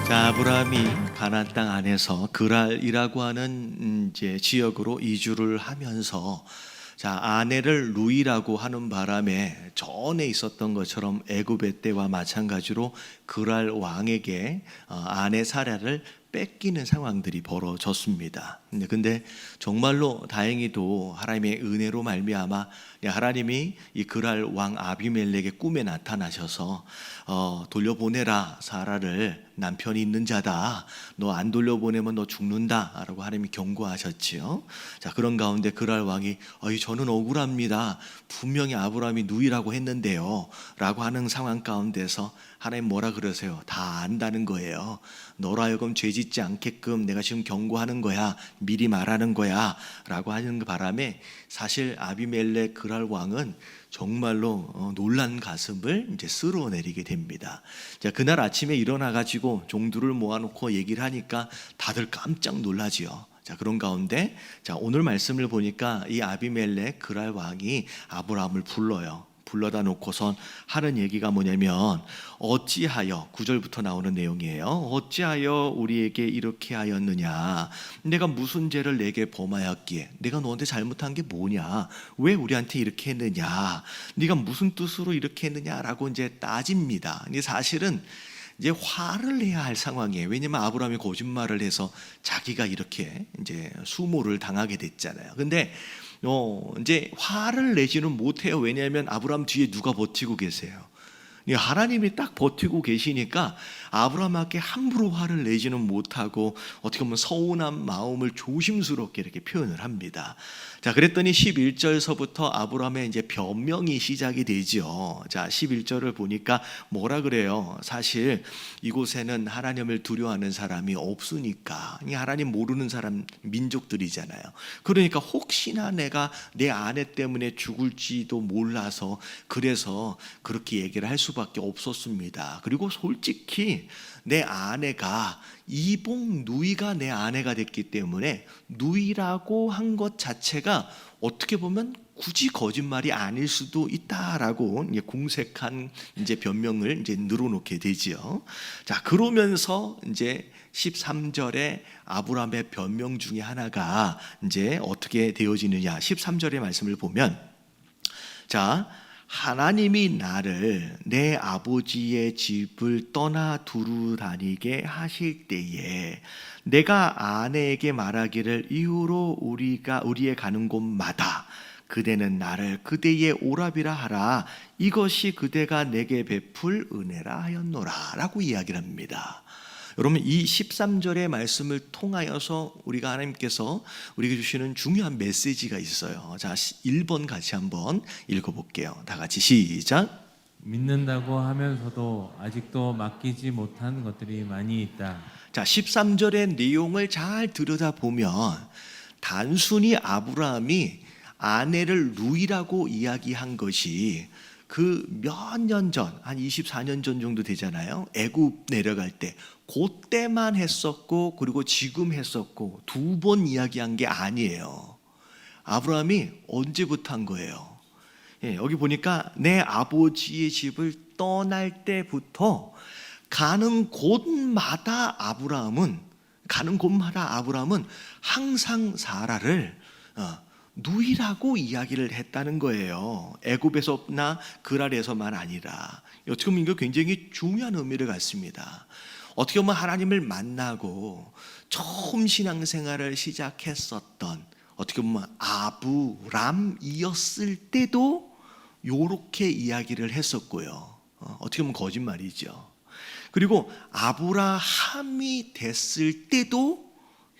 자, 아브라함이 가나안 땅 안에서 그랄이라고 하는 이제 지역으로 이주를 하면서 자, 아내를 루이라고 하는 바람에 전에 있었던 것처럼 애굽의 때와 마찬가지로 그랄 왕에게 아내 사라를 뺏기는 상황들이 벌어졌습니다. 근데 정말로 다행히도 하나님의 은혜로 말미암아 하나님이 이 그랄 왕 아비멜렉의 꿈에 나타나셔서 돌려보내라, 사라를. 남편이 있는 자다. 너 안 돌려보내면 너 죽는다라고 하나님이 경고하셨지요. 자, 그런 가운데 그랄 왕이 저는 억울합니다. 분명히 아브라함이 누이라고 했는데요 라고 하는 상황 가운데서 하나님 뭐라 그러세요? 다 안다는 거예요. 너로 하여금 죄 짓지 않게끔 내가 지금 경고하는 거야, 미리 말하는 거야 라고 하는 바람에 사실 아비멜렉 그랄 왕은 정말로 놀란 가슴을 이제 쓸어내리게 됩니다. 자, 그날 아침에 일어나 가지고 종들을 모아놓고 얘기를 하니까 다들 깜짝 놀라지요. 자, 그런 가운데 자, 오늘 말씀을 보니까 이 아비멜렉 그랄 왕이 아브라함을 불러요. 불러다 놓고선 하는 얘기가 뭐냐면 어찌하여, 9절부터 나오는 내용이에요. 어찌하여 우리에게 이렇게 하였느냐? 내가 무슨 죄를 내게 범하였기에? 내가 너한테 잘못한 게 뭐냐? 왜 우리한테 이렇게 했느냐? 네가 무슨 뜻으로 이렇게 했느냐라고 이제 따집니다. 이게 사실은 이제 화를 내야 할 상황이에요. 왜냐면 아브라함이 거짓말을 해서 자기가 이렇게 이제 수모를 당하게 됐잖아요. 근데 이제 화를 내지는 못해요. 왜냐하면 아브라함 뒤에 누가 버티고 계세요? 하나님이 딱 버티고 계시니까 아브라함에게 함부로 화를 내지는 못하고 어떻게 보면 서운한 마음을 조심스럽게 이렇게 표현을 합니다. 자, 그랬더니 11절서부터 아브라함의 이제 변명이 시작이 되죠. 자, 11절을 보니까 뭐라 그래요? 사실 이곳에는 하나님을 두려워하는 사람이 없으니까, 하나님 모르는 사람 민족들이잖아요. 그러니까 혹시나 내가 내 아내 때문에 죽을지도 몰라서 그래서 그렇게 얘기를 할 수밖에 없었습니다. 그리고 솔직히 내 아내가 이복 누이가 내 아내가 됐기 때문에 누이라고 한 것 자체가 어떻게 보면 굳이 거짓말이 아닐 수도 있다라고 공색한 이제 변명을 이제 늘어놓게 되지요. 자, 그러면서 이제 13절에 아브라함의 변명 중에 하나가 이제 어떻게 되어지느냐? 13절의 말씀을 보면 자, 하나님이 나를 내 아버지의 집을 떠나 두루 다니게 하실 때에 내가 아내에게 말하기를 이후로 우리의 가는 곳마다 그대는 나를 그대의 오라비라 하라. 이것이 그대가 내게 베풀 은혜라 하였노라 라고 이야기를 합니다. 여러분, 이 13절의 말씀을 통하여서 우리가 하나님께서 우리에게 주시는 중요한 메시지가 있어요. 자, 1번 같이 한번 읽어볼게요. 다 같이 시작. 믿는다고 하면서도 아직도 맡기지 못한 것들이 많이 있다. 자, 13절의 내용을 잘 들여다보면 단순히 아브라함이 아내를 루이라고 이야기한 것이 그 몇 년 전, 한 24년 전 정도 되잖아요. 애굽 내려갈 때 그때만 했었고, 그리고 지금 했었고, 두 번 이야기한 게 아니에요. 아브라함이 언제부터 한 거예요? 여기 보니까 내 아버지의 집을 떠날 때부터 가는 곳마다 아브라함은 항상 사라를 누이라고 이야기를 했다는 거예요. 애굽에서나 그랄에서만 아니라. 어떻게 보면 이거 굉장히 중요한 의미를 갖습니다. 어떻게 보면 하나님을 만나고 처음 신앙생활을 시작했었던 어떻게 보면 아브람이었을 때도 요렇게 이야기를 했었고요. 어떻게 보면 거짓말이죠. 그리고 아브라함이 됐을 때도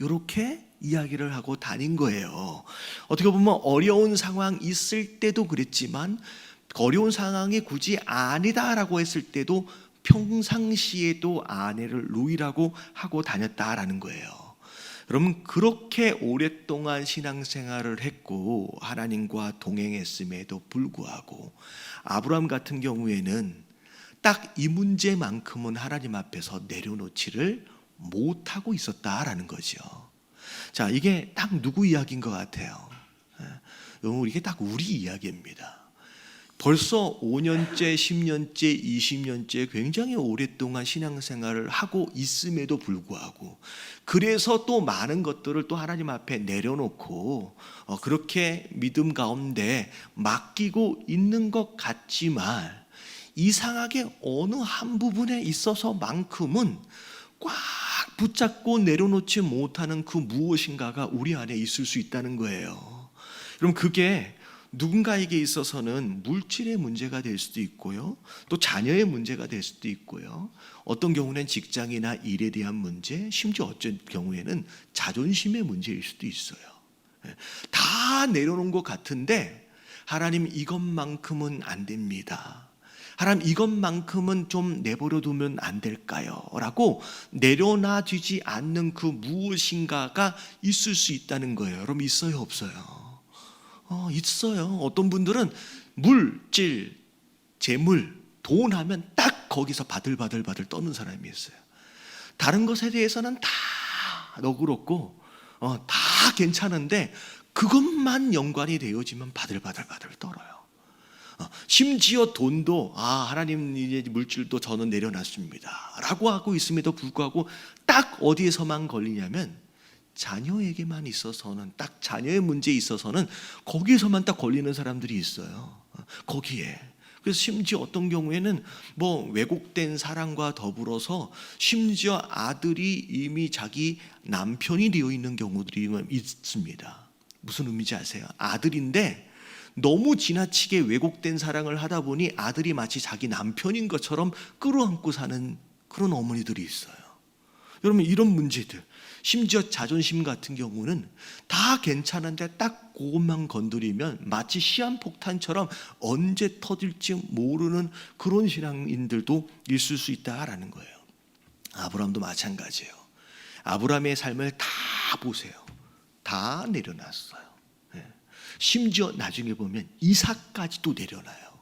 요렇게 이야기를 하고 다닌 거예요. 어떻게 보면 어려운 상황 있을 때도 그랬지만 어려운 상황이 굳이 아니다라고 했을 때도 평상시에도 아내를 루이라고 하고 다녔다라는 거예요. 여러분, 그렇게 오랫동안 신앙생활을 했고 하나님과 동행했음에도 불구하고 아브라함 같은 경우에는 딱 이 문제만큼은 하나님 앞에서 내려놓지를 못하고 있었다라는 거죠. 자, 이게 딱 누구 이야기인 것 같아요? 여러분, 이게 딱 우리 이야기입니다. 벌써 5년째, 10년째, 20년째 굉장히 오랫동안 신앙생활을 하고 있음에도 불구하고 그래서 또 많은 것들을 또 하나님 앞에 내려놓고 그렇게 믿음 가운데 맡기고 있는 것 같지만 이상하게 어느 한 부분에 있어서만큼은 꽉 붙잡고 내려놓지 못하는 그 무엇인가가 우리 안에 있을 수 있다는 거예요. 그럼 그게 누군가에게 있어서는 물질의 문제가 될 수도 있고요. 또 자녀의 문제가 될 수도 있고요. 어떤 경우는 직장이나 일에 대한 문제, 심지어 어떤 경우에는 자존심의 문제일 수도 있어요. 다 내려놓은 것 같은데 하나님 이것만큼은 안 됩니다. 하나님 이것만큼은 좀 내버려 두면 안 될까요? 라고 내려놔지지 않는 그 무엇인가가 있을 수 있다는 거예요. 여러분 있어요 없어요? 있어요. 어떤 분들은 물질, 재물, 돈 하면 딱 거기서 바들바들 떠는 사람이 있어요. 다른 것에 대해서는 다 너그럽고 다 괜찮은데 그것만 연관이 되어지면 바들바들 떨어요. 심지어 돈도 하나님 이제 물질도 저는 내려놨습니다 라고 하고 있음에도 불구하고 딱 어디에서만 걸리냐면 자녀에게만 있어서는 딱 자녀의 문제에 있어서는 거기에서만 딱 걸리는 사람들이 있어요. 거기에. 그래서 심지어 어떤 경우에는 뭐 왜곡된 사랑과 더불어서 심지어 아들이 이미 자기 남편이 되어 있는 경우들이 있습니다. 무슨 의미인지 아세요? 아들인데 너무 지나치게 왜곡된 사랑을 하다 보니 아들이 마치 자기 남편인 것처럼 끌어안고 사는 그런 어머니들이 있어요. 여러분 이런 문제들, 심지어 자존심 같은 경우는 다 괜찮은데 딱 그것만 건드리면 마치 시한폭탄처럼 언제 터질지 모르는 그런 신앙인들도 있을 수 있다라는 거예요. 아브라함도 마찬가지예요. 아브라함의 삶을 다 보세요. 다 내려놨어요. 심지어 나중에 보면 이삭까지도 내려놔요.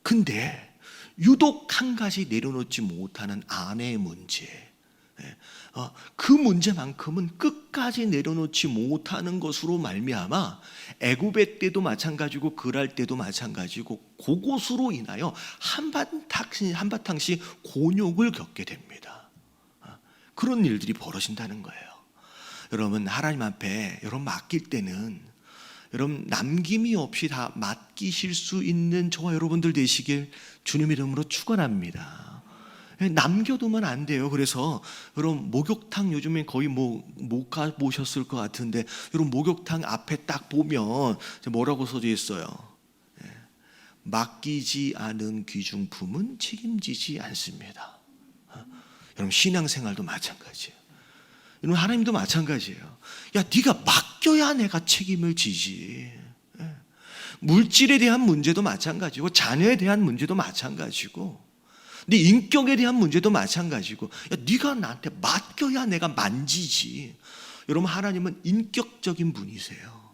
근데 유독 한 가지 내려놓지 못하는 아내의 문제, 그 문제만큼은 끝까지 내려놓지 못하는 것으로 말미암아 애굽의 때도 마찬가지고 그랄 때도 마찬가지고 그것으로 인하여 한바탕씩 곤욕을 겪게 됩니다. 그런 일들이 벌어진다는 거예요. 여러분 하나님 앞에 여러분 맡길 때는 여러분 남김이 없이 다 맡기실 수 있는 저와 여러분들 되시길 주님 이름으로 축원합니다. 남겨두면 안 돼요. 그래서 여러분 목욕탕 요즘에 거의 못 가보셨을 것 같은데 여러분 목욕탕 앞에 딱 보면 뭐라고 써져 있어요? 맡기지 않은 귀중품은 책임지지 않습니다. 여러분 신앙생활도 마찬가지예요. 여러분 하나님도 마찬가지예요. 야 네가 맡겨야 내가 책임을 지지. 물질에 대한 문제도 마찬가지고 자녀에 대한 문제도 마찬가지고 네 인격에 대한 문제도 마찬가지고 야, 네가 나한테 맡겨야 내가 만지지. 여러분 하나님은 인격적인 분이세요.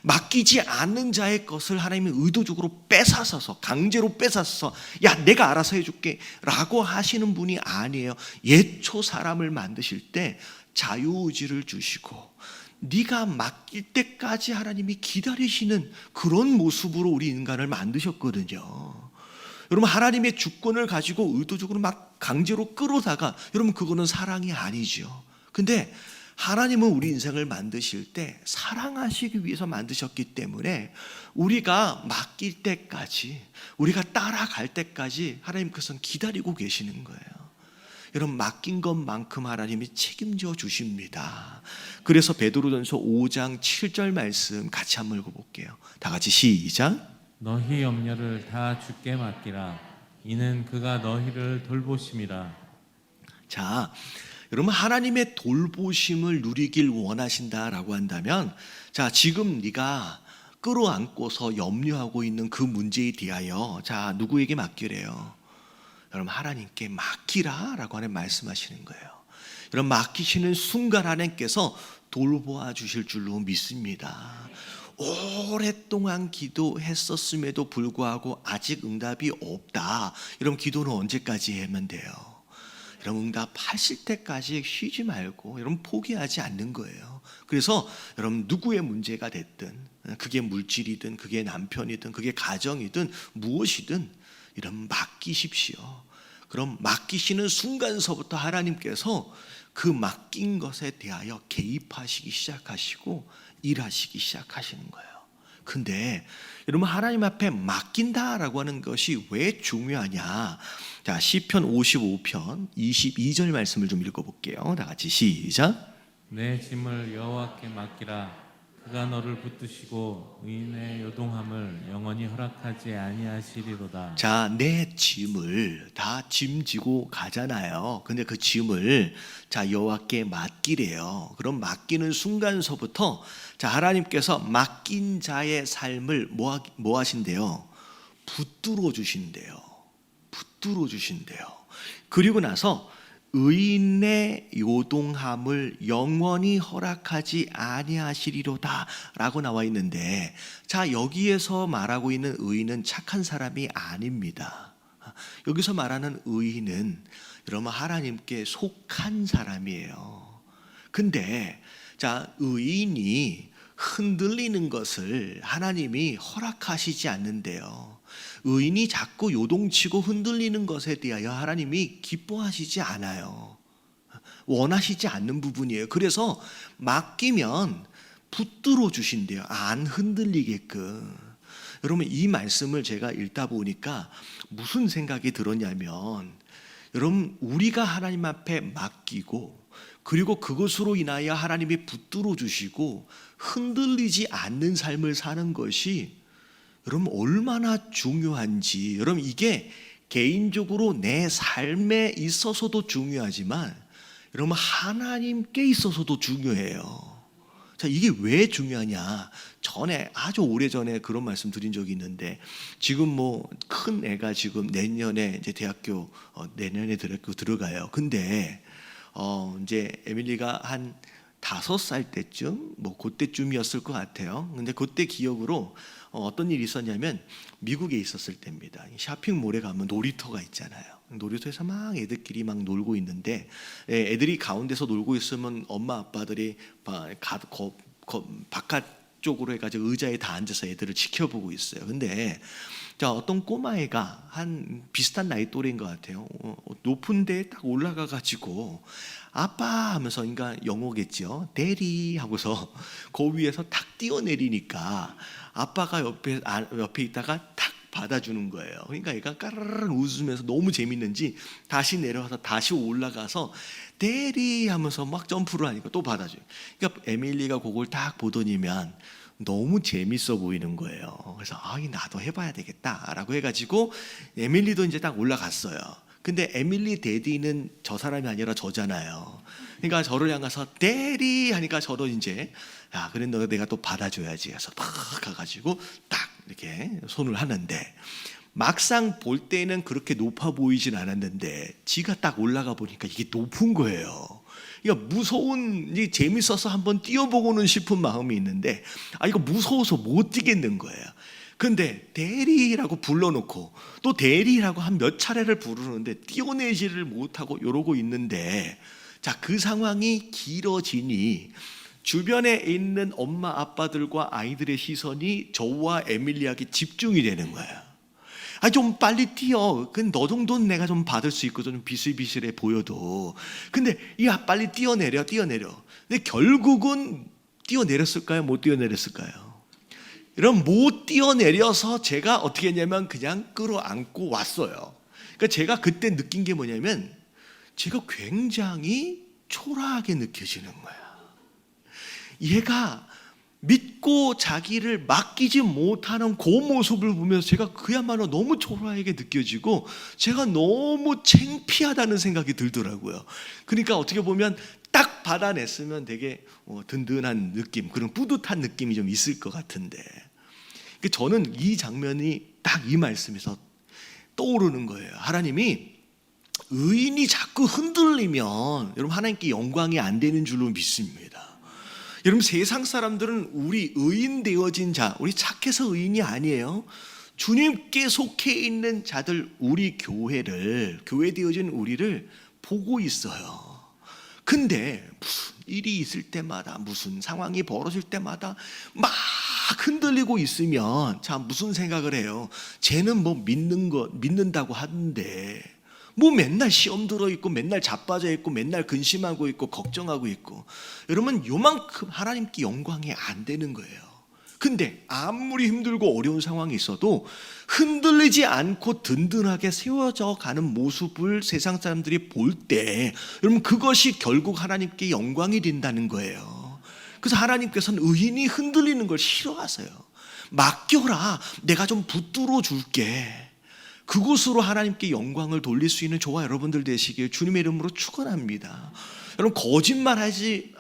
맡기지 않는 자의 것을 하나님이 의도적으로 뺏어서 강제로 뺏어서 야 내가 알아서 해줄게 라고 하시는 분이 아니에요. 예초 사람을 만드실 때 자유의지를 주시고 네가 맡길 때까지 하나님이 기다리시는 그런 모습으로 우리 인간을 만드셨거든요. 여러분 하나님의 주권을 가지고 의도적으로 막 강제로 끌어다가 여러분 그거는 사랑이 아니죠. 근데 하나님은 우리 인생을 만드실 때 사랑하시기 위해서 만드셨기 때문에 우리가 맡길 때까지 우리가 따라갈 때까지 하나님께서는 기다리고 계시는 거예요. 여러분 맡긴 것만큼 하나님이 책임져 주십니다. 그래서 베드로전서 5장 7절 말씀 같이 한번 읽어볼게요. 다 같이 시작. 너희 염려를 다 주께 맡기라. 이는 그가 너희를 돌보심이라. 자, 여러분 하나님의 돌보심을 누리길 원하신다라고 한다면 자 지금 네가 끌어안고서 염려하고 있는 그 문제에 대하여 자 누구에게 맡기래요? 여러분 하나님께 맡기라라고 하는 말씀하시는 거예요. 여러분 맡기시는 순간 하나님께서 돌보아 주실 줄로 믿습니다. 오랫동안 기도했었음에도 불구하고 아직 응답이 없다. 여러분 기도는 언제까지 하면 돼요? 여러분 응답하실 때까지 쉬지 말고 여러분 포기하지 않는 거예요. 그래서 여러분 누구의 문제가 됐든, 그게 물질이든 그게 남편이든 그게 가정이든 무엇이든 이런 맡기십시오. 그럼 맡기시는 순간서부터 하나님께서 그 맡긴 것에 대하여 개입하시기 시작하시고 일하시기 시작하시는 거예요. 근데 여러분 하나님 앞에 맡긴다라고 하는 것이 왜 중요하냐? 자, 시편 55편 22절 말씀을 좀 읽어볼게요. 다 같이 시작. 내 짐을 여호와께 맡기라. 그가 너를 붙드시고 의인의 요동함을 영원히 허락하지 아니하시리로다. 자, 내 짐을 다 짐지고 가잖아요. 근데 그 짐을 자 여호와께 맡기래요. 그럼 맡기는 순간서부터 자 하나님께서 맡긴 자의 삶을 뭐 하신대요? 붙들어 주신대요. 붙들어 주신대요. 그리고 나서 의인의 요동함을 영원히 허락하지 아니하시리로다 라고 나와 있는데, 자 여기에서 말하고 있는 의인은 착한 사람이 아닙니다. 여기서 말하는 의인은 여러분 하나님께 속한 사람이에요. 근데 자 의인이 흔들리는 것을 하나님이 허락하시지 않는데요. 의인이 자꾸 요동치고 흔들리는 것에 대하여 하나님이 기뻐하시지 않아요. 원하시지 않는 부분이에요. 그래서 맡기면 붙들어 주신대요. 안 흔들리게끔. 여러분 이 말씀을 제가 읽다 보니까 무슨 생각이 들었냐면, 여러분 우리가 하나님 앞에 맡기고 그리고 그것으로 인하여 하나님이 붙들어 주시고 흔들리지 않는 삶을 사는 것이 여러분 얼마나 중요한지, 여러분 이게 개인적으로 내 삶에 있어서도 중요하지만 여러분 하나님께 있어서도 중요해요. 자, 이게 왜 중요하냐? 전에 아주 오래전에 그런 말씀 드린 적이 있는데, 지금 뭐 큰 애가 지금 내년에 이제 대학교 내년에 대학교 들어가요. 근데 이제 에밀리가 한 5살 때쯤 뭐 그때쯤이었을 것 같아요. 근데 그때 기억으로 어떤 일이 있었냐면 미국에 있었을 때입니다. 쇼핑몰에 가면 놀이터가 있잖아요. 놀이터에서 막 애들끼리 막 놀고 있는데 애들이 가운데서 놀고 있으면 엄마 아빠들이 바깥 쪽으로 해가지고 의자에 다 앉아서 애들을 지켜보고 있어요. 근데 자 어떤 꼬마애가 한 비슷한 나이 또래인 것 같아요. 높은 데에 딱 올라가가지고 아빠 하면서, 그러니까 영어겠죠. 대리 하고서 그 위에서 탁 뛰어내리니까 아빠가 옆에 있다가 탁 받아주는 거예요. 그러니까 얘가 까르르 웃으면서 너무 재밌는지 다시 내려와서 다시 올라가서 대리 하면서 막 점프를 하니까 또 받아줘요. 그러니까 에밀리가 그걸 딱 보더니면 너무 재밌어 보이는 거예요. 그래서 나도 해봐야 되겠다라고 해가지고 에밀리도 이제 딱 올라갔어요. 근데 에밀리 데디는 저 사람이 아니라 저잖아요. 그러니까 저를 향해서 대리 하니까 저도 이제 그래 내가 또 받아줘야지 해서 딱 가가지고 딱 이렇게 손을 하는데, 막상 볼 때는 그렇게 높아 보이진 않았는데 지가 딱 올라가 보니까 이게 높은 거예요. 그러니까 재밌어서 한번 뛰어보고는 싶은 마음이 있는데 이거 무서워서 못 뛰겠는 거예요. 근데 대리라고 불러놓고 또 대리라고 한 몇 차례를 부르는데 뛰어내지를 못하고 이러고 있는데, 자, 그 상황이 길어지니 주변에 있는 엄마 아빠들과 아이들의 시선이 저와 에밀리에게 집중이 되는 거예요. 좀 빨리 뛰어. 너 정도는 내가 좀 받을 수 있거든. 좀 비실비실해 보여도. 근데 빨리 뛰어내려. 근데 결국은 뛰어내렸을까요? 못 뛰어내렸을까요? 여러분 못 뛰어내려서 제가 어떻게 했냐면 그냥 끌어안고 왔어요. 그러니까 제가 그때 느낀 게 뭐냐면 제가 굉장히 초라하게 느껴지는 거야. 얘가 믿고 자기를 맡기지 못하는 그 모습을 보면서 제가 그야말로 너무 초라하게 느껴지고 제가 너무 창피하다는 생각이 들더라고요. 그러니까 어떻게 보면 딱 받아냈으면 되게 든든한 느낌, 그런 뿌듯한 느낌이 좀 있을 것 같은데, 저는 이 장면이 딱 이 말씀에서 떠오르는 거예요. 하나님이 의인이 자꾸 흔들리면 여러분 하나님께 영광이 안 되는 줄로 믿습니다. 여러분 세상 사람들은 우리 의인 되어진 자, 우리 착해서 의인이 아니에요. 주님께 속해 있는 자들, 우리 교회 되어진 우리를 보고 있어요. 근데 무슨 일이 있을 때마다, 무슨 상황이 벌어질 때마다 막 흔들리고 있으면 자, 무슨 생각을 해요? 쟤는 뭐 믿는다고 하는데 뭐 맨날 시험 들어 있고 맨날 자빠져 있고 맨날 근심하고 있고 걱정하고 있고, 여러분 요만큼 하나님께 영광이 안 되는 거예요. 근데 아무리 힘들고 어려운 상황이 있어도 흔들리지 않고 든든하게 세워져 가는 모습을 세상 사람들이 볼 때, 여러분 그것이 결국 하나님께 영광이 된다는 거예요. 그래서 하나님께서는 의인이 흔들리는 걸 싫어하세요. 맡겨라, 내가 좀 붙들어 줄게. 그곳으로 하나님께 영광을 돌릴 수 있는 저와 여러분들 되시길 주님의 이름으로 축원합니다. 여러분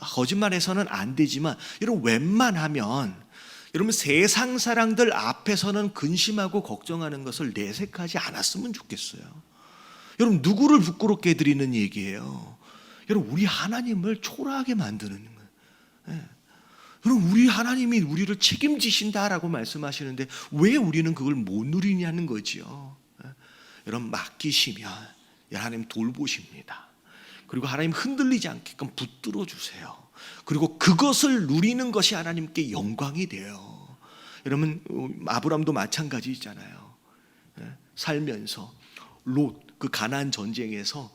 거짓말해서는 안 되지만, 여러분 웬만하면 여러분 세상 사람들 앞에서는 근심하고 걱정하는 것을 내색하지 않았으면 좋겠어요. 여러분 누구를 부끄럽게 해드리는 얘기예요? 여러분 우리 하나님을 초라하게 만드는 거예요. 여러분 우리 하나님이 우리를 책임지신다라고 말씀하시는데 왜 우리는 그걸 못 누리냐는 거지요. 여러분 맡기시면 하나님 돌보십니다. 그리고 하나님 흔들리지 않게끔 붙들어 주세요. 그리고 그것을 누리는 것이 하나님께 영광이 돼요. 여러분 아브람도 마찬가지잖아요. 살면서 롯, 그 가나안 전쟁에서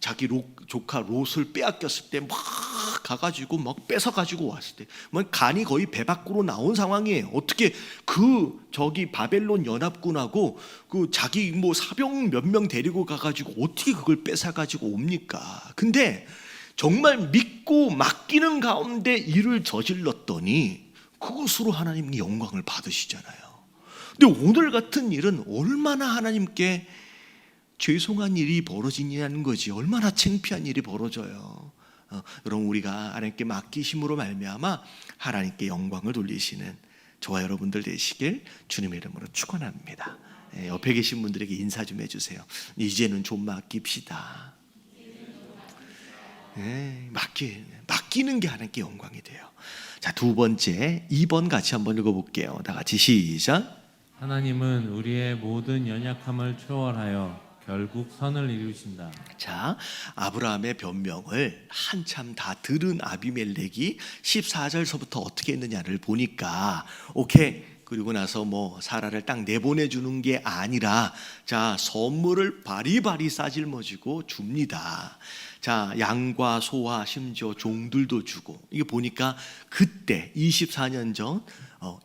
자기 조카 롯을 빼앗겼을 때 막 가가지고 막 뺏어가지고 왔을 때 뭐 간이 거의 배 밖으로 나온 상황이에요. 어떻게 저기 바벨론 연합군하고 그 자기 뭐 사병 몇 명 데리고 가가지고 어떻게 그걸 뺏어가지고 옵니까? 근데 정말 믿고 맡기는 가운데 일을 저질렀더니 그것으로 하나님이 영광을 받으시잖아요. 근데 오늘 같은 일은 얼마나 하나님께 죄송한 일이 벌어지냐는 거지, 얼마나 창피한 일이 벌어져요. 여러분 우리가 하나님께 맡기심으로 말미암아 하나님께 영광을 돌리시는 저와 여러분들 되시길 주님의 이름으로 축원합니다. 옆에 계신 분들에게 인사 좀 해주세요. 이제는 좀 맡깁시다. 맡기는 게 하나님께 영광이 돼요. 자, 두 번째 2번 같이 한번 읽어볼게요. 다 같이 시작. 하나님은 우리의 모든 연약함을 초월하여 결국 선을 이루신다. 자, 아브라함의 변명을 한참 다 들은 아비멜렉이 14절서부터 어떻게 했느냐를 보니까 오케이, 그리고 나서 뭐 사라를 딱 내보내주는 게 아니라 자, 선물을 바리바리 싸질머지고 줍니다. 자, 양과 소와 심지어 종들도 주고, 이게 보니까 그때 24년 전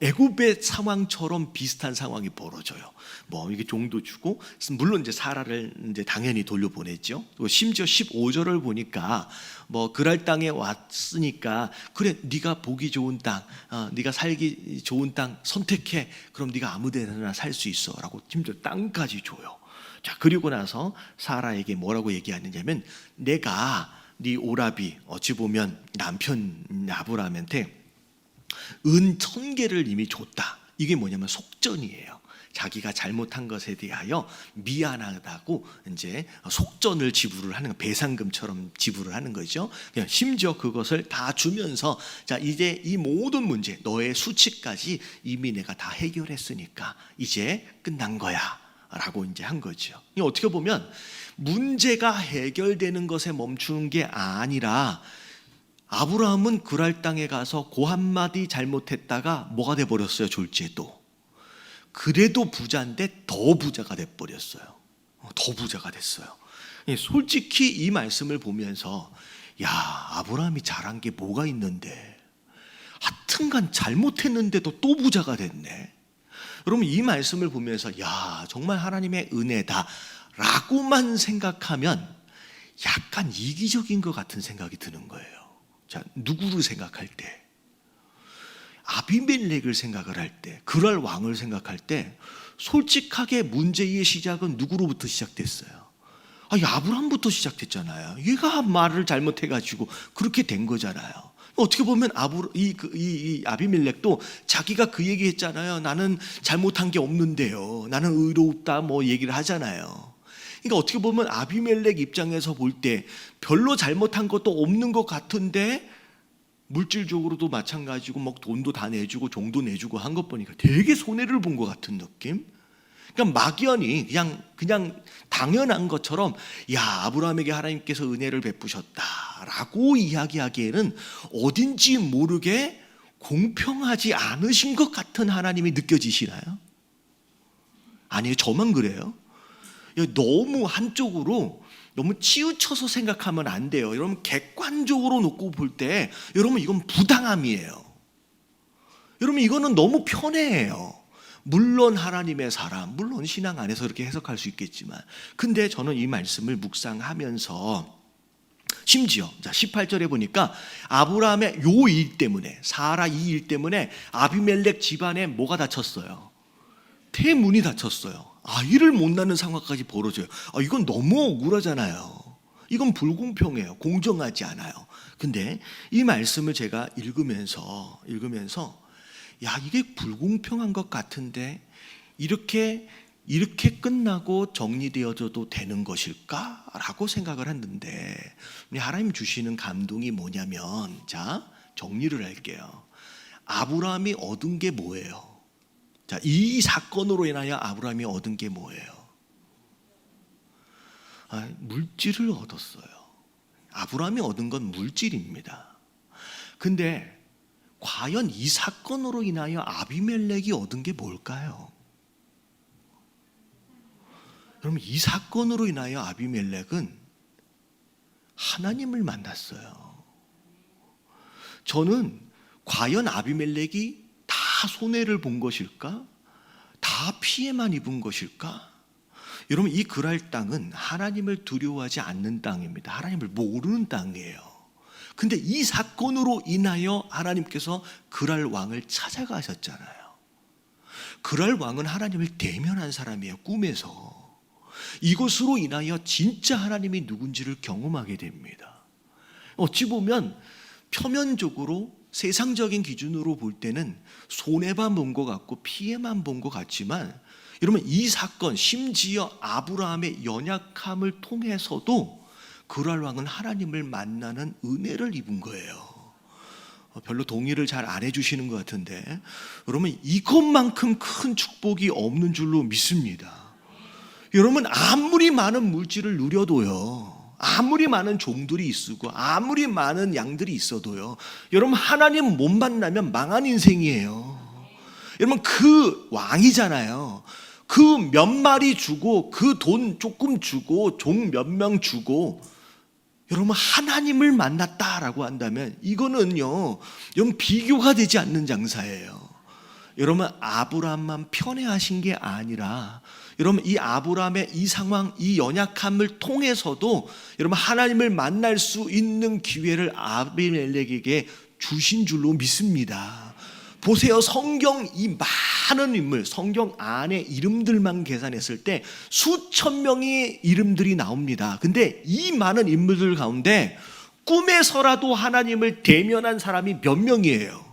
애굽의 상황처럼 비슷한 상황이 벌어져요. 뭐 이게 종도 주고, 물론 이제 사라를 이제 당연히 돌려보냈죠. 또 심지어 15절을 보니까 뭐 그랄 땅에 왔으니까 그래, 네가 보기 좋은 땅, 네가 살기 좋은 땅 선택해. 그럼 네가 아무데나 살 수 있어라고 심지어 땅까지 줘요. 자, 그리고 나서 사라에게 뭐라고 얘기하느냐면, 내가 네 오라비, 어찌 보면 남편 아브라함한테 은 1000개를 이미 줬다. 이게 뭐냐면 속전이에요. 자기가 잘못한 것에 대하여 미안하다고 이제 속전을 지불을 하는, 배상금처럼 지불을 하는 거죠. 그냥 심지어 그것을 다 주면서 자, 이제 이 모든 문제, 너의 수치까지 이미 내가 다 해결했으니까 이제 끝난 거야 라고 이제 한 거죠. 어떻게 보면 문제가 해결되는 것에 멈추는 게 아니라, 아브라함은 그랄 땅에 가서 고 한마디 잘못했다가 뭐가 돼버렸어요? 졸지에도. 그래도 부자인데 더 부자가 돼버렸어요. 더 부자가 됐어요. 솔직히 이 말씀을 보면서 야, 아브라함이 잘한 게 뭐가 있는데 하여튼간 잘못했는데도 또 부자가 됐네. 여러분 이 말씀을 보면서 야, 정말 하나님의 은혜다 라고만 생각하면 약간 이기적인 것 같은 생각이 드는 거예요. 자, 누구를 생각할 때? 아비멜렉을 생각을 할 때, 그랄 왕을 생각할 때 솔직하게 문제의 시작은 누구로부터 시작됐어요? 아브라함부터 시작됐잖아요. 얘가 말을 잘못해가지고 그렇게 된 거잖아요. 어떻게 보면 이 아비멜렉도 자기가 그 얘기했잖아요. 나는 잘못한 게 없는데요, 나는 의롭다 뭐 얘기를 하잖아요. 그러니까 어떻게 보면 아비멜렉 입장에서 볼 때 별로 잘못한 것도 없는 것 같은데, 물질적으로도 마찬가지고 막 돈도 다 내주고 종도 내주고 한 것 보니까 되게 손해를 본 것 같은 느낌. 그러니까 막연히 그냥 당연한 것처럼 야, 아브라함에게 하나님께서 은혜를 베푸셨다라고 이야기하기에는 어딘지 모르게 공평하지 않으신 것 같은 하나님이 느껴지시나요? 아니요, 저만 그래요. 너무 한쪽으로 너무 치우쳐서 생각하면 안 돼요. 여러분, 객관적으로 놓고 볼 때 여러분, 이건 부당함이에요. 여러분, 이거는 너무 편해요. 물론 하나님의 사람, 물론 신앙 안에서 이렇게 해석할 수 있겠지만, 근데 저는 이 말씀을 묵상하면서 심지어 18절에 보니까 아브라함의 요 일 때문에, 사라 이 일 때문에 아비멜렉 집안에 뭐가 닫혔어요? 태문이 닫혔어요. 아이를 못 낳는 상황까지 벌어져요. 이건 너무 억울하잖아요. 이건 불공평해요. 공정하지 않아요. 근데 이 말씀을 제가 읽으면서 야, 이게 불공평한 것 같은데 이렇게 끝나고 정리되어져도 되는 것일까? 라고 생각을 했는데, 하나님 주시는 감동이 뭐냐면, 자, 정리를 할게요. 아브라함이 얻은 게 뭐예요? 자, 이 사건으로 인하여 아브라함이 얻은 게 뭐예요? 물질을 얻었어요. 아브라함이 얻은 건 물질입니다. 근데 과연 이 사건으로 인하여 아비멜렉이 얻은 게 뭘까요? 여러분, 이 사건으로 인하여 아비멜렉은 하나님을 만났어요. 저는 과연 아비멜렉이 다 손해를 본 것일까? 다 피해만 입은 것일까? 여러분, 이 그랄 땅은 하나님을 두려워하지 않는 땅입니다. 하나님을 모르는 땅이에요. 근데 이 사건으로 인하여 하나님께서 그랄 왕을 찾아가셨잖아요. 그랄 왕은 하나님을 대면한 사람이에요. 꿈에서. 이것으로 인하여 진짜 하나님이 누군지를 경험하게 됩니다. 어찌 보면 표면적으로 세상적인 기준으로 볼 때는 손해만 본 것 같고 피해만 본 것 같지만, 여러분, 이 사건, 심지어 아브라함의 연약함을 통해서도 그랄 왕은 하나님을 만나는 은혜를 입은 거예요. 별로 동의를 잘 안 해주시는 것 같은데, 여러분, 이것만큼 큰 축복이 없는 줄로 믿습니다. 여러분, 아무리 많은 물질을 누려도요, 아무리 많은 종들이 있고 아무리 많은 양들이 있어도요, 여러분, 하나님 못 만나면 망한 인생이에요. 여러분, 그 왕이잖아요. 그 몇 마리 주고 그 돈 조금 주고 종 몇 명 주고, 여러분, 하나님을 만났다라고 한다면 이거는요, 여러분, 비교가 되지 않는 장사예요. 여러분, 아브라함만 편애하신 게 아니라, 여러분, 이 아브라함의 이 상황, 이 연약함을 통해서도 여러분, 하나님을 만날 수 있는 기회를 아비멜렉에게 주신 줄로 믿습니다. 보세요, 성경 이 많은 인물, 성경 안에 이름들만 계산했을 때 수천 명의 이름들이 나옵니다. 근데 이 많은 인물들 가운데 꿈에서라도 하나님을 대면한 사람이 몇 명이에요?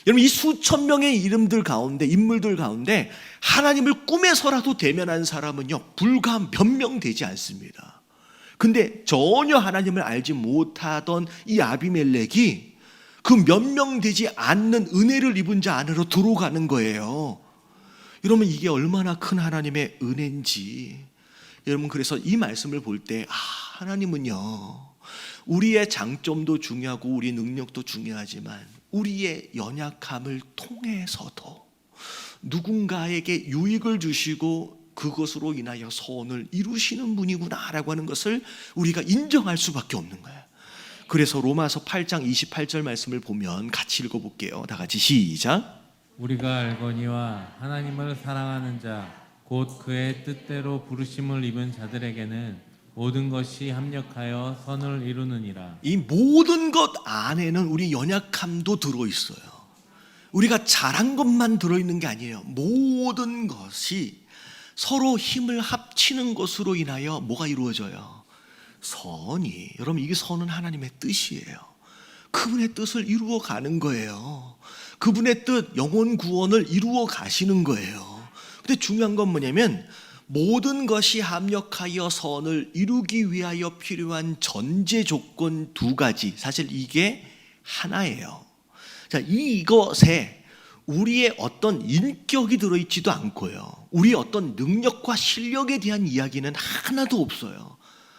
여러분, 이 수천 명의 이름들 가운데, 인물들 가운데 하나님을 꿈에서라도 대면한 사람은요, 불과 몇 명 되지 않습니다. 근데 전혀 하나님을 알지 못하던 이 아비멜렉이 그 몇 명 되지 않는 은혜를 입은 자 안으로 들어가는 거예요. 여러분, 이게 얼마나 큰 하나님의 은혜인지. 여러분, 그래서 이 말씀을 볼 때, 하나님은요, 우리의 장점도 중요하고 우리 능력도 중요하지만 우리의 연약함을 통해서도 누군가에게 유익을 주시고 그것으로 인하여 소원을 이루시는 분이구나라고 하는 것을 우리가 인정할 수밖에 없는 거예요. 그래서 로마서 8장 28절 말씀을 보면 같이 읽어볼게요. 다 같이 시작. 우리가 알거니와 하나님을 사랑하는 자 곧 그의 뜻대로 부르심을 입은 자들에게는 모든 것이 합력하여 선을 이루느니라. 이 모든 것 안에는 우리 연약함도 들어있어요. 우리가 잘한 것만 들어있는 게 아니에요. 모든 것이 서로 힘을 합치는 것으로 인하여 뭐가 이루어져요? 선이. 여러분, 이게 선은 하나님의 뜻이에요. 그분의 뜻을 이루어 가는 거예요. 그분의 뜻, 영혼 구원을 이루어 가시는 거예요. 근데 중요한 건 뭐냐면 모든 것이 합력하여 선을 이루기 위하여 필요한 전제 조건 두 가지. 사실 이게 하나예요. 자, 이것에 우리의 어떤 인격이 들어있지도 않고요. 우리의 어떤 능력과 실력에 대한 이야기는 하나도 없어요.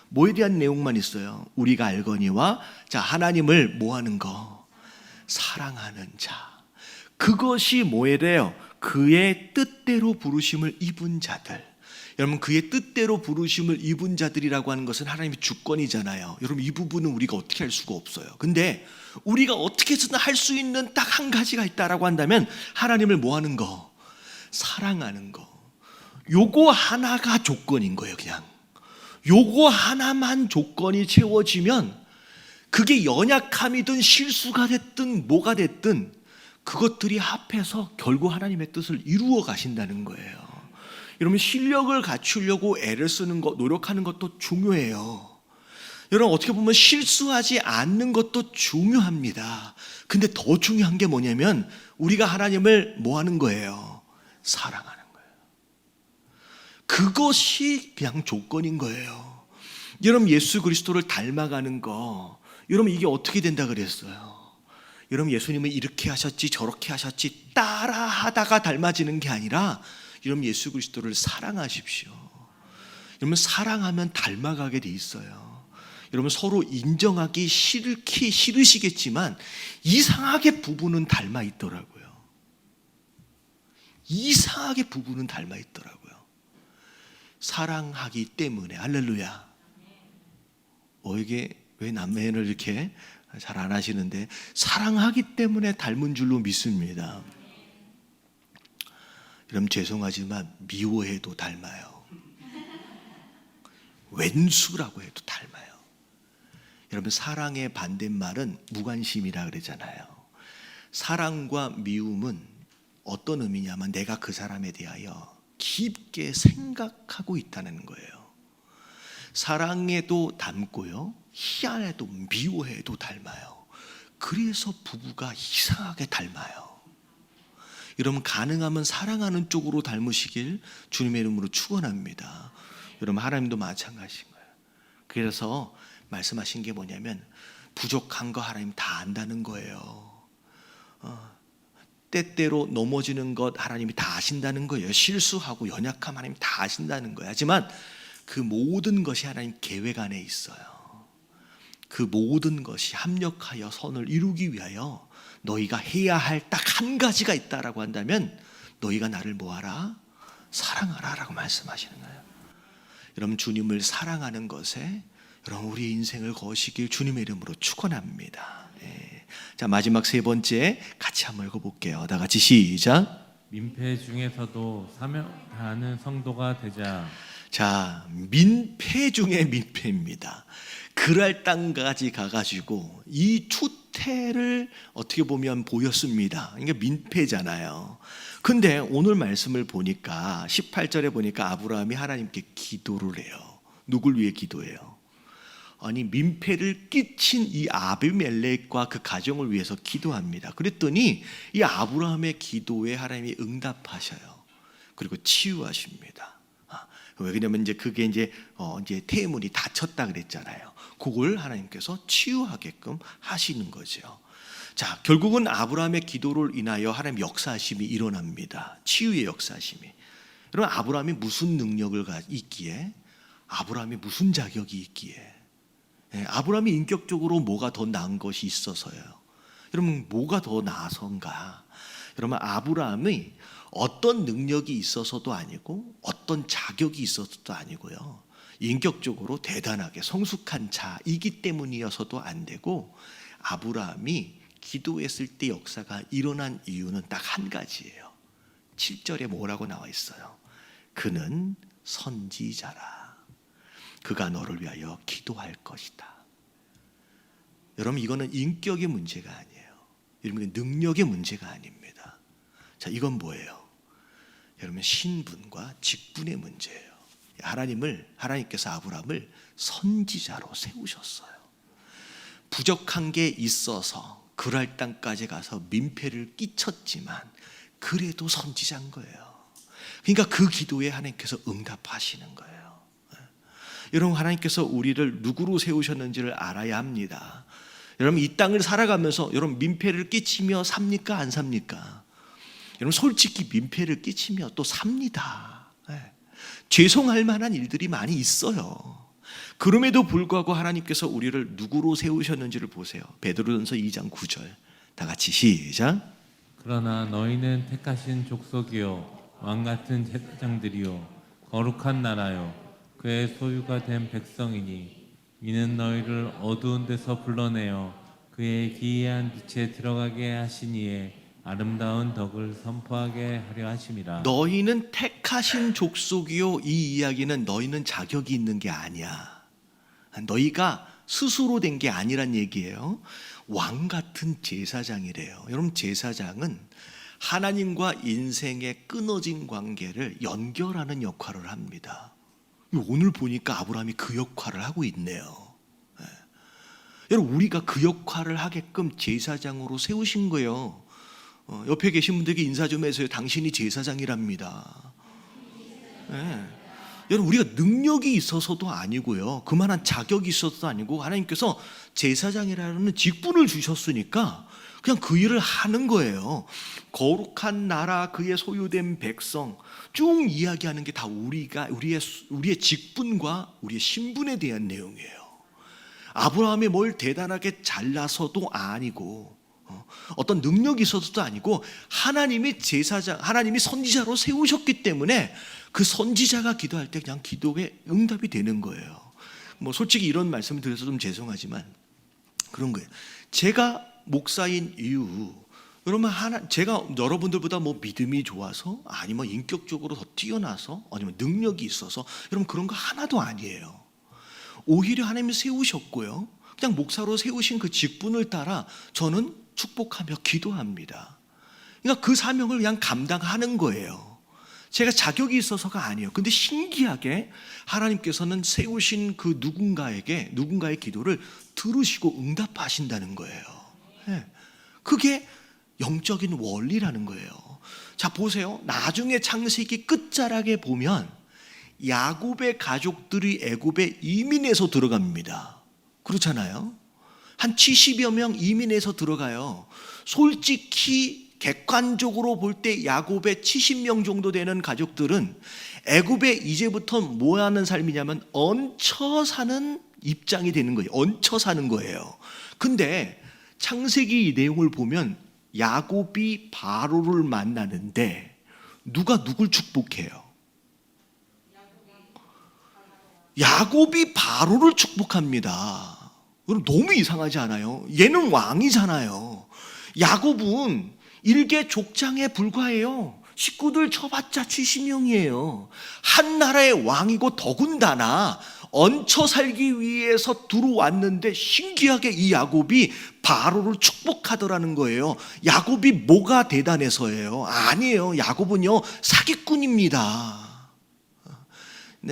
뭐에 대한 내용만 있어요? 우리가 알거니와 자 하나님을 뭐하는 거? 사랑하는 자. 그것이 뭐래요? 그의 뜻대로 부르심을 입은 자들. 여러분 그의 뜻대로 부르심을 입은 자들이라고 하는 것은 하나님의 주권이잖아요. 여러분 이 부분은 우리가 어떻게 할 수가 없어요. 근데 우리가 어떻게 해서든 할 수 있는 딱 한 가지가 있다라고 한다면 하나님을 뭐 하는 거? 사랑하는 거. 요거 하나가 조건인 거예요. 그냥 요거 하나만 조건이 채워지면 그게 연약함이든 실수가 됐든 뭐가 됐든 그것들이 합해서 결국 하나님의 뜻을 이루어 가신다는 거예요. 여러분 실력을 갖추려고 애를 쓰는 것, 노력하는 것도 중요해요. 여러분 어떻게 보면 실수하지 않는 것도 중요합니다. 근데 더 중요한 게 뭐냐면 우리가 하나님을 뭐 하는 거예요? 사랑하는 거예요. 그것이 그냥 조건인 거예요. 여러분 예수 그리스도를 닮아가는 거, 여러분 이게 어떻게 된다 그랬어요? 여러분 예수님은 이렇게 하셨지 저렇게 하셨지 따라하다가 닮아지는 게 아니라 여러분 예수 그리스도를 사랑하십시오. 여러분 사랑하면 닮아가게 돼 있어요. 여러분 서로 인정하기 싫으시겠지만 이상하게 부부는 닮아 있더라고요. 이상하게 부부는 닮아 있더라고요. 사랑하기 때문에. 할렐루야. 이게 왜 남매를 이렇게 잘 안 하시는데 사랑하기 때문에 닮은 줄로 믿습니다. 여러분 죄송하지만 미워해도 닮아요. 왼수라고 해도 닮아요. 여러분 사랑의 반대말은 무관심이라 그러잖아요. 사랑과 미움은 어떤 의미냐면 내가 그 사람에 대하여 깊게 생각하고 있다는 거예요. 사랑해도 닮고요, 희한해도 미워해도 닮아요. 그래서 부부가 이상하게 닮아요. 여러분 가능하면 사랑하는 쪽으로 닮으시길 주님의 이름으로 축원합니다. 여러분 하나님도 마찬가지인 거예요. 그래서 말씀하신 게 뭐냐면 부족한 거 하나님 다 안다는 거예요. 때때로 넘어지는 것 하나님이 다 아신다는 거예요. 실수하고 연약함 하나님 다 아신다는 거예요. 하지만 그 모든 것이 하나님 계획 안에 있어요. 그 모든 것이 합력하여 선을 이루기 위하여 너희가 해야 할 딱 한 가지가 있다라고 한다면 너희가 나를 뭐하라? 사랑하라 라고 말씀하시는 거예요. 여러분 주님을 사랑하는 것에 여러분 우리의 인생을 거시길 주님의 이름으로 축원합니다. 네. 자 마지막 세 번째 같이 한번 읽어볼게요. 다 같이 시작. 민폐 중에서도 사명 다하는 성도가 되자. 자 민폐 중에 민폐입니다. 그랄 땅까지 가가지고 이 추태를 어떻게 보면 보였습니다. 이게 민폐잖아요. 근데 오늘 말씀을 보니까 18절에 보니까 아브라함이 하나님께 기도를 해요. 누굴 위해 기도해요? 아니 민폐를 끼친 이 아비멜렉과 그 가정을 위해서 기도합니다. 그랬더니 이 아브라함의 기도에 하나님이 응답하셔요. 그리고 치유하십니다. 왜냐면 이제 그게 이제 태문이 닫혔다 그랬잖아요. 그걸 하나님께서 치유하게끔 하시는 거죠. 자, 결국은 아브라함의 기도를 인하여 하나님 역사하심이 일어납니다. 치유의 역사하심이. 여러분 아브라함이 무슨 능력을 있기에? 아브라함이 무슨 자격이 있기에? 아브라함이 인격적으로 뭐가 더 나은 것이 있어서요. 여러분 뭐가 더 나아서인가? 여러분 아브라함이 어떤 능력이 있어서도 아니고 어떤 자격이 있어서도 아니고요. 인격적으로 대단하게 성숙한 자이기 때문이어서도 안 되고 아브라함이 기도했을 때 역사가 일어난 이유는 딱 한 가지예요. 7절에 뭐라고 나와 있어요? 그는 선지자라. 그가 너를 위하여 기도할 것이다. 여러분 이거는 인격의 문제가 아니에요. 여러분 능력의 문제가 아닙니다. 자, 이건 뭐예요? 여러분 신분과 직분의 문제예요. 하나님께서 아브라함을 선지자로 세우셨어요. 부족한 게 있어서 그랄 땅까지 가서 민폐를 끼쳤지만 그래도 선지자인 거예요. 그러니까 그 기도에 하나님께서 응답하시는 거예요. 여러분 하나님께서 우리를 누구로 세우셨는지를 알아야 합니다. 여러분 이 땅을 살아가면서 여러분 민폐를 끼치며 삽니까 안 삽니까? 여러분 솔직히 민폐를 끼치며 또 삽니다. 죄송할 만한 일들이 많이 있어요. 그럼에도 불구하고 하나님께서 우리를 누구로 세우셨는지를 보세요. 베드로전서 2장 9절 다 같이 시작. 그러나 너희는 택하신 족속이요 왕 같은 제사장들이요 거룩한 나라요 그의 소유가 된 백성이니 이는 너희를 어두운 데서 불러내어 그의 기이한 빛에 들어가게 하시니에 아름다운 덕을 선포하게 하려 하심이라. 너희는 택하신 족속이요. 이 이야기는 너희는 자격이 있는 게 아니야. 너희가 스스로 된 게 아니란 얘기예요. 왕 같은 제사장이래요. 여러분 제사장은 하나님과 인생의 끊어진 관계를 연결하는 역할을 합니다. 오늘 보니까 아브라함이 그 역할을 하고 있네요. 여러분 우리가 그 역할을 하게끔 제사장으로 세우신 거예요. 옆에 계신 분들에게 인사 좀 해서요. 당신이 제사장이랍니다. 여러분 우리가 능력이 있어서도 아니고요. 그만한 자격이 있어서도 아니고 하나님께서 제사장이라는 직분을 주셨으니까 그냥 그 일을 하는 거예요. 거룩한 나라 그의 소유된 백성 쭉 이야기하는 게 다 우리의 직분과 우리의 신분에 대한 내용이에요. 아브라함이 뭘 대단하게 잘나서도 아니고 어떤 능력이 있어서도 아니고 하나님이 제사장, 하나님이 선지자로 세우셨기 때문에 그 선지자가 기도할 때 그냥 기도에 응답이 되는 거예요. 뭐 솔직히 이런 말씀을 드려서 좀 죄송하지만 그런 거예요. 제가 목사인 이유, 여러분 제가 여러분들보다 뭐 믿음이 좋아서 아니면 인격적으로 더 뛰어나서 아니면 능력이 있어서 여러분 그런 거 하나도 아니에요. 오히려 하나님이 세우셨고요. 그냥 목사로 세우신 그 직분을 따라 저는 축복하며 기도합니다. 그러니까 그 사명을 그냥 감당하는 거예요. 제가 자격이 있어서가 아니에요. 근데 신기하게 하나님께서는 세우신 그 누군가의 기도를 들으시고 응답하신다는 거예요. 그게 영적인 원리라는 거예요. 자 보세요. 나중에 창세기 끝자락에 보면 야곱의 가족들이 애굽에 이민해서 들어갑니다. 그렇잖아요. 한 70여 명 이민해서 들어가요. 솔직히 객관적으로 볼 때 야곱의 70명 정도 되는 가족들은 애굽에 이제부터 뭐 하는 삶이냐면 얹혀 사는 입장이 되는 거예요. 얹혀 사는 거예요. 근데 창세기 이 내용을 보면 야곱이 바로를 만나는데 누가 누굴 축복해요? 야곱이 바로를 축복합니다. 그럼 너무 이상하지 않아요? 얘는 왕이잖아요. 야곱은 일개 족장에 불과해요. 식구들 쳐봤자 70명이에요. 한 나라의 왕이고 더군다나 얹혀 살기 위해서 들어왔는데 신기하게 이 야곱이 바로를 축복하더라는 거예요. 야곱이 뭐가 대단해서예요? 아니에요. 야곱은요 사기꾼입니다.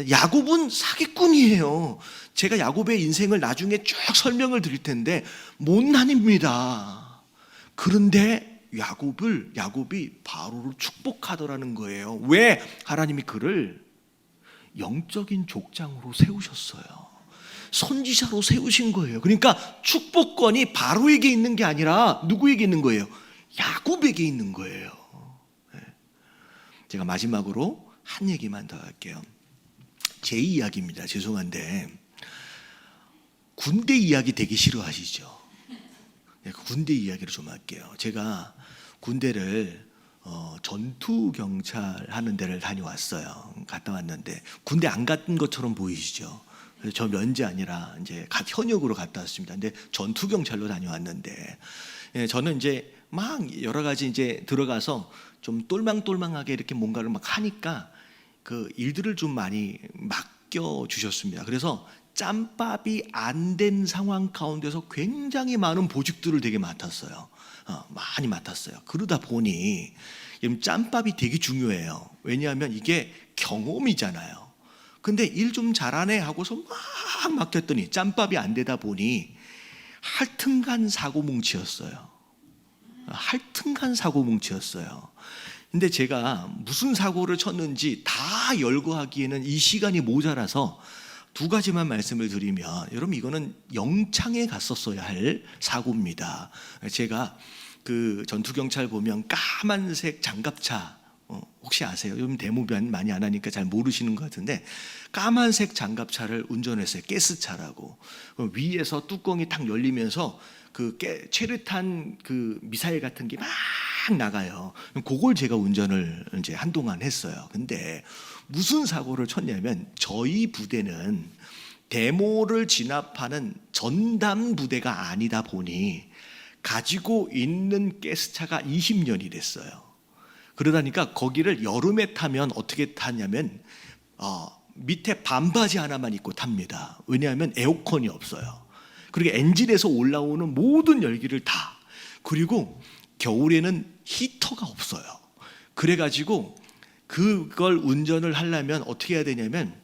야곱은 사기꾼이에요. 제가 야곱의 인생을 나중에 쭉 설명을 드릴 텐데 못난입니다. 그런데 야곱이 바로를 축복하더라는 거예요. 왜? 하나님이 그를 영적인 족장으로 세우셨어요. 선지자로 세우신 거예요. 그러니까 축복권이 바로에게 있는 게 아니라 누구에게 있는 거예요? 야곱에게 있는 거예요. 제가 마지막으로 한 얘기만 더 할게요. 제 이야기입니다. 죄송한데 군대 이야기 되게 싫어하시죠? 군대 이야기를 좀 할게요. 제가 군대를 전투 경찰 하는 데를 다녀왔어요. 갔다 왔는데 군대 안 갔던 것처럼 보이시죠? 그래서 저 면제 아니라 이제 현역으로 갔다 왔습니다. 근데 전투 경찰로 다녀왔는데 저는 이제 막 여러 가지 이제 들어가서 좀 똘망똘망하게 이렇게 뭔가를 막 하니까 그 일들을 좀 많이 맡겨 주셨습니다. 그래서 짬밥이 안 된 상황 가운데서 굉장히 많은 보직들을 되게 맡았어요. 많이 맡았어요. 그러다 보니 짬밥이 되게 중요해요. 왜냐하면 이게 경험이잖아요. 근데 일 좀 잘하네 하고서 막 맡겼더니 짬밥이 안 되다 보니 할튼간 사고뭉치였어요. 근데 제가 무슨 사고를 쳤는지 다 열거하기에는 이 시간이 모자라서 두 가지만 말씀을 드리면 여러분 이거는 영창에 갔었어야 할 사고입니다. 제가 그 전투 경찰 보면 까만색 장갑차 혹시 아세요? 요즘 대모변 많이 안 하니까 잘 모르시는 것 같은데 까만색 장갑차를 운전했어요. 가스차라고. 위에서 뚜껑이 탁 열리면서 그 최루탄 그 미사일 같은 게 막 나가요. 그걸 제가 운전을 이제 한동안 했어요. 근데 무슨 사고를 쳤냐면 저희 부대는 데모를 진압하는 전담 부대가 아니다 보니 가지고 있는 가스차가 20년이 됐어요. 그러다니까 거기를 여름에 타면 어떻게 타냐면 밑에 반바지 하나만 입고 탑니다. 왜냐하면 에어컨이 없어요. 그리고 엔진에서 올라오는 모든 열기를 다, 그리고 겨울에는 히터가 없어요. 그래가지고 그걸 운전을 하려면 어떻게 해야 되냐면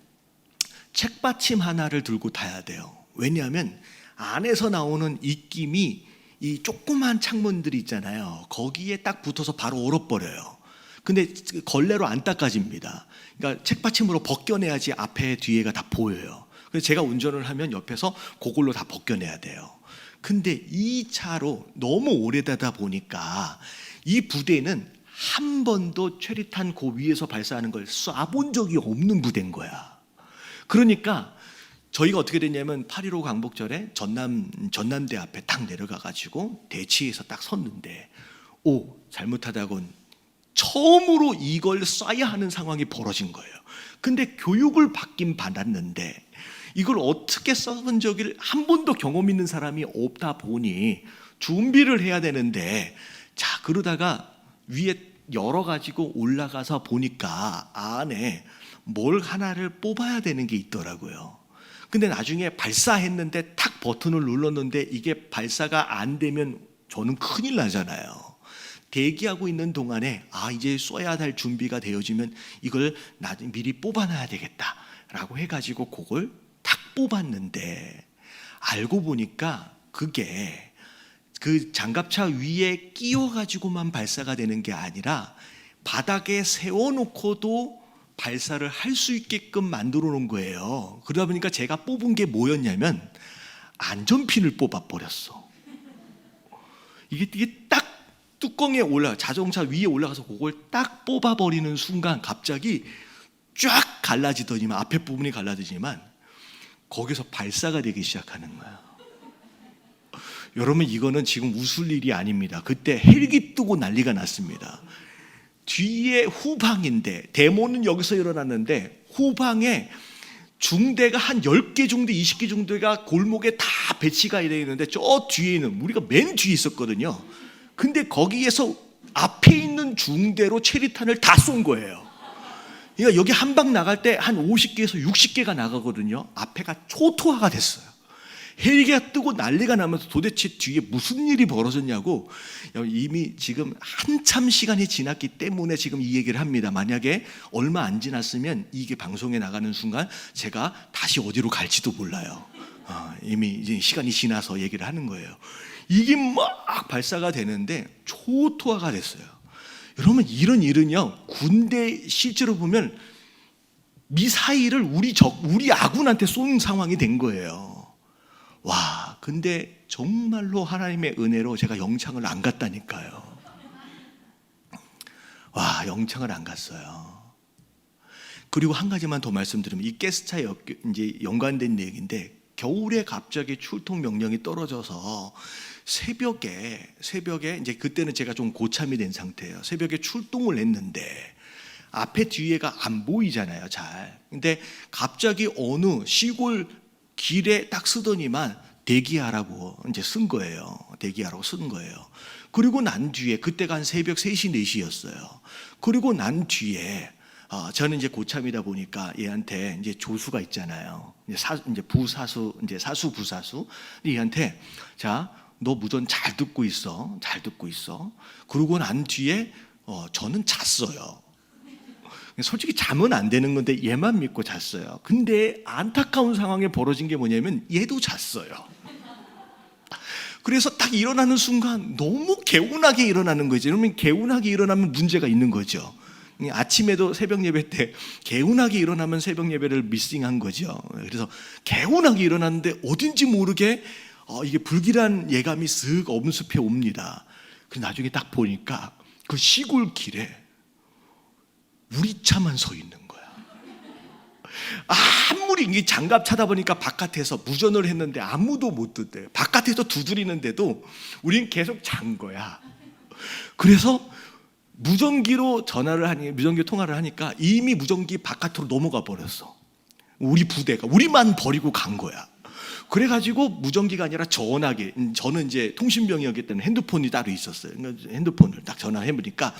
책받침 하나를 들고 타야 돼요. 왜냐하면 안에서 나오는 입김이 이 조그만 창문들이 있잖아요. 거기에 딱 붙어서 바로 얼어버려요. 근데 걸레로 안 닦아집니다. 그러니까 책받침으로 벗겨내야지 앞에 뒤에가 다 보여요. 그래서 제가 운전을 하면 옆에서 그걸로 다 벗겨내야 돼요. 근데 이 차로 너무 오래되다 보니까 이 부대는 한 번도 최루탄 그 위에서 발사하는 걸 쏴본 적이 없는 부대인 거야. 그러니까 저희가 어떻게 됐냐면 8.15 광복절에 전남대 앞에 딱 내려가가지고 대치해서 딱 섰는데 잘못하다곤 처음으로 이걸 쏴야 하는 상황이 벌어진 거예요. 근데 교육을 받긴 받았는데 이걸 어떻게 써본 적을 한 번도 경험 있는 사람이 없다 보니 준비를 해야 되는데, 자 그러다가 위에 열어가지고 올라가서 보니까 안에 뭘 하나를 뽑아야 되는 게 있더라고요. 근데 나중에 발사했는데 탁 버튼을 눌렀는데 이게 발사가 안 되면 저는 큰일 나잖아요. 대기하고 있는 동안에 이제 쏘야 할 준비가 되어지면 이걸 나중에 미리 뽑아놔야 되겠다라고 해가지고 그걸 탁 뽑았는데 알고 보니까 그게 그 장갑차 위에 끼워가지고만 발사가 되는 게 아니라 바닥에 세워놓고도 발사를 할 수 있게끔 만들어 놓은 거예요. 그러다 보니까 제가 뽑은 게 뭐였냐면 안전핀을 뽑아버렸어. 이게 딱 뚜껑에 자동차 위에 올라가서 그걸 딱 뽑아버리는 순간 갑자기 쫙 갈라지더니만, 앞에 부분이 갈라지지만 거기서 발사가 되기 시작하는 거야. 여러분 이거는 지금 웃을 일이 아닙니다. 그때 헬기 뜨고 난리가 났습니다. 뒤에 후방인데 데모는 여기서 일어났는데 후방에 중대가 한 10개 중대 20개 중대가 골목에 다 배치가 되어 있는데 저 뒤에는 우리가 맨 뒤에 있었거든요. 근데 거기에서 앞에 있는 중대로 체리탄을 다 쏜 거예요. 그러니까 여기 한 방 나갈 때 한 50개에서 60개가 나가거든요. 앞에가 초토화가 됐어요. 헬기가 뜨고 난리가 나면서 도대체 뒤에 무슨 일이 벌어졌냐고, 이미 지금 한참 시간이 지났기 때문에 지금 이 얘기를 합니다. 만약에 얼마 안 지났으면 이게 방송에 나가는 순간 제가 다시 어디로 갈지도 몰라요. 이미 이제 시간이 지나서 얘기를 하는 거예요. 이게 막 발사가 되는데 초토화가 됐어요. 여러분 이런 일은요, 군대 실제로 보면 미사일을 우리 아군한테 쏜 상황이 된 거예요. 와, 근데 정말로 하나님의 은혜로 제가 영창을 안 갔다니까요. 와, 영창을 안 갔어요. 그리고 한 가지만 더 말씀드리면 이 가스차에 이제 연관된 얘기인데, 겨울에 갑자기 출동 명령이 떨어져서 새벽에 이제 그때는 제가 좀 고참이 된 상태예요. 새벽에 출동을 했는데 앞에 뒤에가 안 보이잖아요, 잘. 근데 갑자기 어느 시골 길에 딱 쓰더니만 대기하라고 이제 쓴 거예요. 대기하라고 쓴 거예요. 그리고 난 뒤에 그때가 한 새벽 3시 4시였어요. 그리고 난 뒤에 저는 이제 고참이다 보니까 얘한테 이제 조수가 있잖아요. 이제 부사수, 이제 사수 부사수. 얘한테 자, 너 무전 잘 듣고 있어. 잘 듣고 있어. 그러고 난 뒤에 저는 잤어요. 솔직히 잠은 안 되는 건데 얘만 믿고 잤어요. 근데 안타까운 상황에 벌어진 게 뭐냐면 얘도 잤어요. 그래서 딱 일어나는 순간 너무 개운하게 일어나는 거죠. 그러면 개운하게 일어나면 문제가 있는 거죠. 아침에도 새벽 예배 때 개운하게 일어나면 새벽 예배를 미싱한 거죠. 그래서 개운하게 일어났는데 어딘지 모르게 이게 불길한 예감이 쓱 엄습해 옵니다. 그 나중에 딱 보니까 그 시골 길에 우리 차만 서 있는 거야. 아무리 이게 장갑 차다 보니까 바깥에서 무전을 했는데 아무도 못 듣대. 바깥에서 두드리는데도 우린 계속 잔 거야. 그래서 무전기로 무전기 통화를 하니까 이미 무전기 바깥으로 넘어가 버렸어. 우리 부대가 우리만 버리고 간 거야. 그래가지고 무전기가 아니라 전화기, 저는 이제 통신병이었기 때문에 핸드폰이 따로 있었어요. 그러니까 핸드폰을 딱 전화해보니까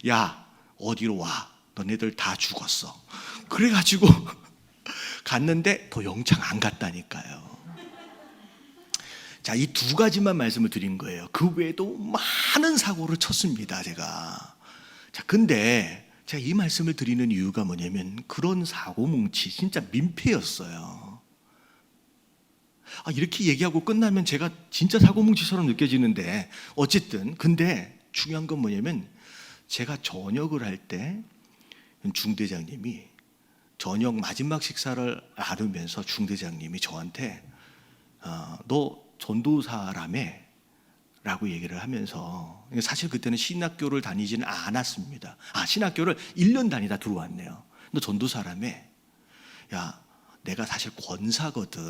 야 어디로 와, 너네들 다 죽었어. 그래가지고 갔는데 더 영창 안 갔다니까요. 자, 이 두 가지만 말씀을 드린 거예요. 그 외에도 많은 사고를 쳤습니다, 제가. 자, 근데 제가 이 말씀을 드리는 이유가 뭐냐면 그런 사고뭉치 진짜 민폐였어요. 이렇게 얘기하고 끝나면 제가 진짜 사고뭉치처럼 느껴지는데 어쨌든 근데 중요한 건 뭐냐면 제가 저녁을 할 때 중대장님이 저녁 마지막 식사를 나누면서 중대장님이 저한테 너 전도사라며 라고 얘기를 하면서 사실 그때는 신학교를 다니지는 않았습니다. 신학교를 1년 다니다 들어왔네요. 너 전도사라며. 야, 내가 사실 권사거든.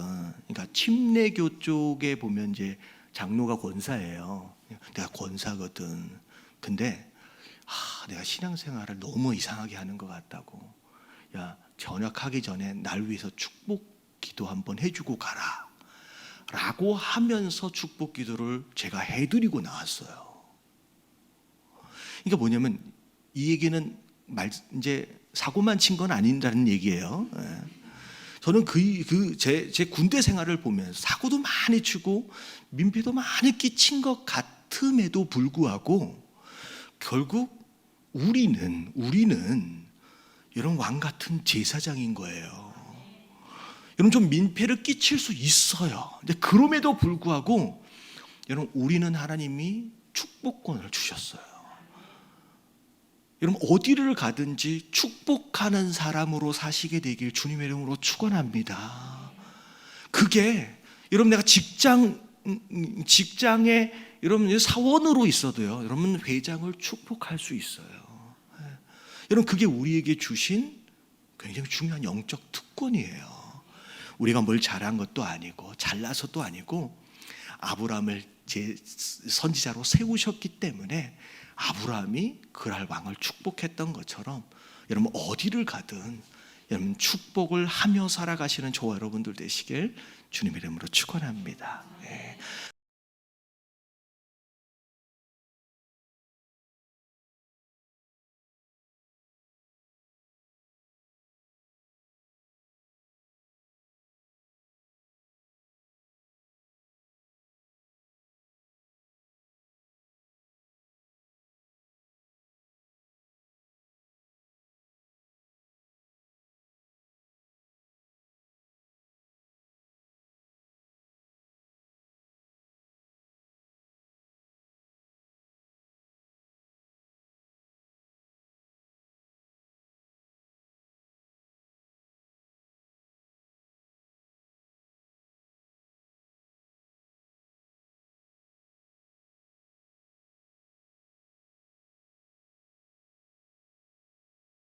그러니까 침례교 쪽에 보면 이제 장로가 권사예요. 내가 권사거든. 근데 내가 신앙생활을 너무 이상하게 하는 것 같다고. 야, 전역하기 전에 날 위해서 축복 기도 한번 해주고 가라 라고 하면서 축복 기도를 제가 해드리고 나왔어요. 그러니까 뭐냐면 이 얘기는 이제 사고만 친 건 아닌다는 얘기예요. 저는 제 군대 생활을 보면서 사고도 많이 치고 민폐도 많이 끼친 것 같음에도 불구하고 결국 우리는 이런 왕 같은 제사장인 거예요. 여러분 좀 민폐를 끼칠 수 있어요. 근데 그럼에도 불구하고 여러분 우리는 하나님이 축복권을 주셨어요. 여러분 어디를 가든지 축복하는 사람으로 사시게 되길 주님의 이름으로 축원합니다. 그게 여러분 내가 직장에 여러분 사원으로 있어도요. 여러분 회장을 축복할 수 있어요. 여러분 그게 우리에게 주신 굉장히 중요한 영적 특권이에요. 우리가 뭘 잘한 것도 아니고 잘나서도 아니고 아브라함을 제 선지자로 세우셨기 때문에 아브라함이 그랄 왕을 축복했던 것처럼 여러분 어디를 가든 여러분 축복을 하며 살아가시는 저와 여러분들 되시길 주님의 이름으로 축원합니다.